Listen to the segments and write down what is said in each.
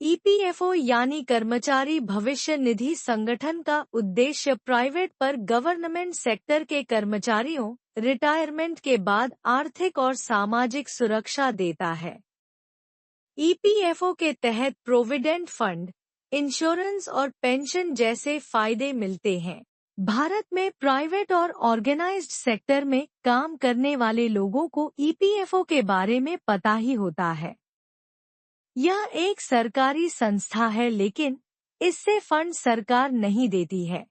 EPFO यानी कर्मचारी भविष्य निधि संगठन का उद्देश्य प्राइवेट पर गवर्नमेंट सेक्टर के कर्मचारियों रिटायरमेंट के बाद आर्थिक और सामाजिक सुरक्षा देता है। ईपीएफओ के तहत प्रोविडेंट फंड, इंश्योरेंस और पेंशन जैसे फायदे मिलते हैं। भारत में प्राइवेट और ऑर्गेनाइज्ड सेक्टर में काम करने वाले लोगों को ईपीएफओ के बारे में पता ही होता है। यह एक सरकारी संस्था है, लेकिन इससे फंड सरकार नहीं देती है।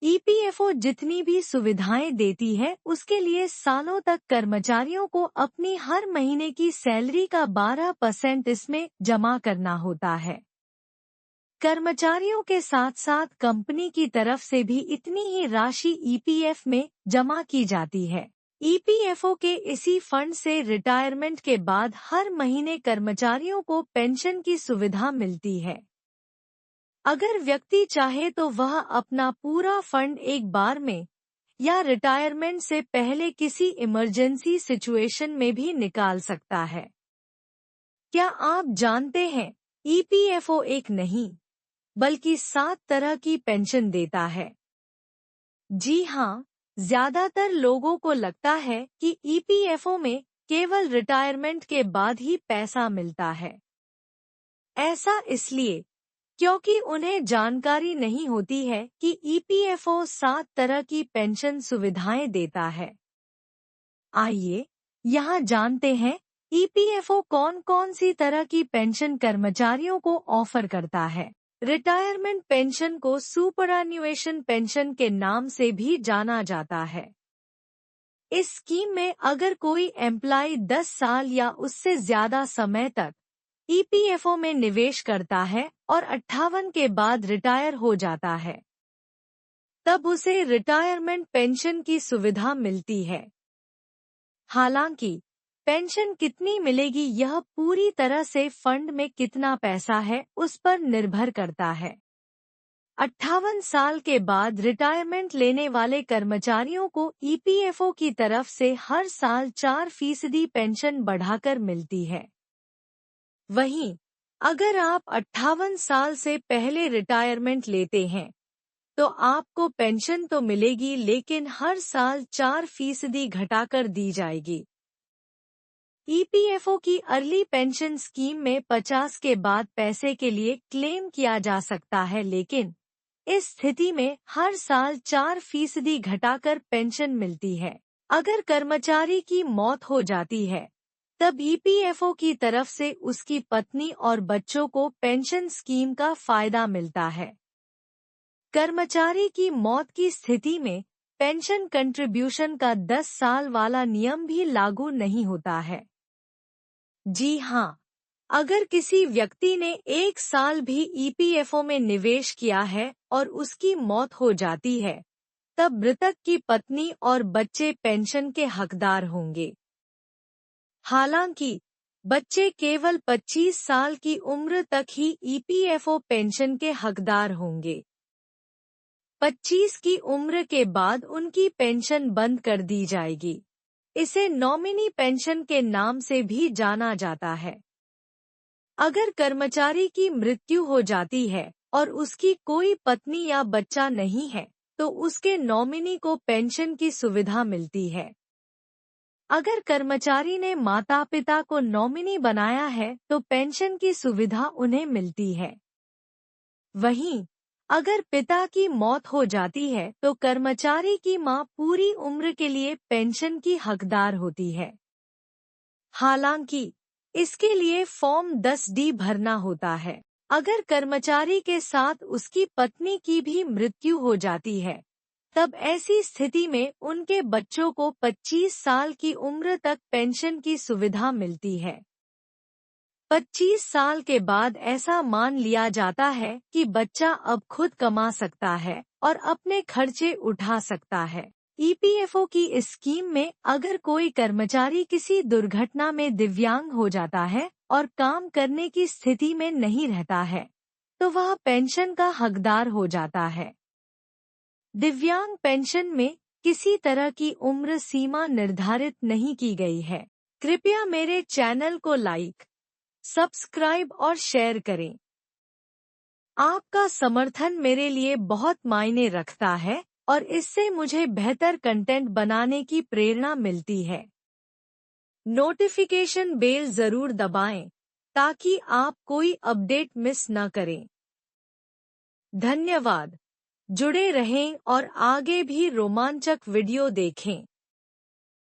ईपीएफओ जितनी भी सुविधाएं देती है उसके लिए सालों तक कर्मचारियों को अपनी हर महीने की सैलरी का 12% इसमें जमा करना होता है। कर्मचारियों के साथ साथ कंपनी की तरफ से भी इतनी ही राशि ईपीएफ में जमा की जाती है। ईपीएफओ के इसी फंड से रिटायरमेंट के बाद हर महीने कर्मचारियों को पेंशन की सुविधा मिलती है। अगर व्यक्ति चाहे तो वह अपना पूरा फंड एक बार में या रिटायरमेंट से पहले किसी इमरजेंसी सिचुएशन में भी निकाल सकता है। क्या आप जानते हैं, ईपीएफओ एक नहीं बल्कि 7 तरह की पेंशन देता है। जी हाँ, ज्यादातर लोगों को लगता है कि ईपीएफओ में केवल रिटायरमेंट के बाद ही पैसा मिलता है। ऐसा इसलिए क्योंकि उन्हें जानकारी नहीं होती है कि ईपीएफओ 7 तरह की पेंशन सुविधाएं देता है। आइए यहाँ जानते हैं ईपीएफओ कौन कौन सी तरह की पेंशन कर्मचारियों को ऑफर करता है। रिटायरमेंट पेंशन को सुपरएन्युएशन पेंशन के नाम से भी जाना जाता है। इस स्कीम में अगर कोई एम्प्लॉय 10 साल या उससे ज्यादा समय तक ईपीएफओ में निवेश करता है और 58 के बाद रिटायर हो जाता है, तब उसे रिटायरमेंट पेंशन की सुविधा मिलती है। हालांकि पेंशन कितनी मिलेगी यह पूरी तरह से फंड में कितना पैसा है उस पर निर्भर करता है। 58 साल के बाद रिटायरमेंट लेने वाले कर्मचारियों को ईपीएफओ की तरफ से हर साल 4% पेंशन बढ़ाकर मिलती है। वहीं अगर आप 58 साल से पहले रिटायरमेंट लेते हैं तो आपको पेंशन तो मिलेगी, लेकिन हर साल 4% घटाकर दी जाएगी। ईपीएफओ की अर्ली पेंशन स्कीम में 50 के बाद पैसे के लिए क्लेम किया जा सकता है, लेकिन इस स्थिति में हर साल 4% घटाकर पेंशन मिलती है। अगर कर्मचारी की मौत हो जाती है तब ईपीएफओ की तरफ से उसकी पत्नी और बच्चों को पेंशन स्कीम का फायदा मिलता है। कर्मचारी की मौत की स्थिति में पेंशन कंट्रीब्यूशन का 10 साल वाला नियम भी लागू नहीं होता है। जी हाँ, अगर किसी व्यक्ति ने 1 साल भी ईपीएफओ में निवेश किया है और उसकी मौत हो जाती है, तब मृतक की पत्नी और बच्चे पेंशन के हकदार होंगे। हालांकि बच्चे केवल 25 साल की उम्र तक ही ईपीएफओ पेंशन के हकदार होंगे। 25 की उम्र के बाद उनकी पेंशन बंद कर दी जाएगी। इसे नॉमिनी पेंशन के नाम से भी जाना जाता है। अगर कर्मचारी की मृत्यु हो जाती है और उसकी कोई पत्नी या बच्चा नहीं है, तो उसके नॉमिनी को पेंशन की सुविधा मिलती है। अगर कर्मचारी ने माता-पिता को नॉमिनी बनाया है तो पेंशन की सुविधा उन्हें मिलती है। वहीं अगर पिता की मौत हो जाती है तो कर्मचारी की मां पूरी उम्र के लिए पेंशन की हकदार होती है। हालांकि इसके लिए फॉर्म 10D भरना होता है। अगर कर्मचारी के साथ उसकी पत्नी की भी मृत्यु हो जाती है, तब ऐसी स्थिति में उनके बच्चों को 25 साल की उम्र तक पेंशन की सुविधा मिलती है। 25 साल के बाद ऐसा मान लिया जाता है कि बच्चा अब खुद कमा सकता है और अपने खर्चे उठा सकता है। ईपीएफओ की इस स्कीम में अगर कोई कर्मचारी किसी दुर्घटना में दिव्यांग हो जाता है और काम करने की स्थिति में नहीं रहता है, तो वह पेंशन का हकदार हो जाता है। दिव्यांग पेंशन में किसी तरह की उम्र सीमा निर्धारित नहीं की गई है। कृपया मेरे चैनल को लाइक, सब्सक्राइब और शेयर करें। आपका समर्थन मेरे लिए बहुत मायने रखता है और इससे मुझे बेहतर कंटेंट बनाने की प्रेरणा मिलती है। नोटिफिकेशन बेल जरूर दबाएं ताकि आप कोई अपडेट मिस न करें। धन्यवाद। जुड़े रहें और आगे भी रोमांचक वीडियो देखें।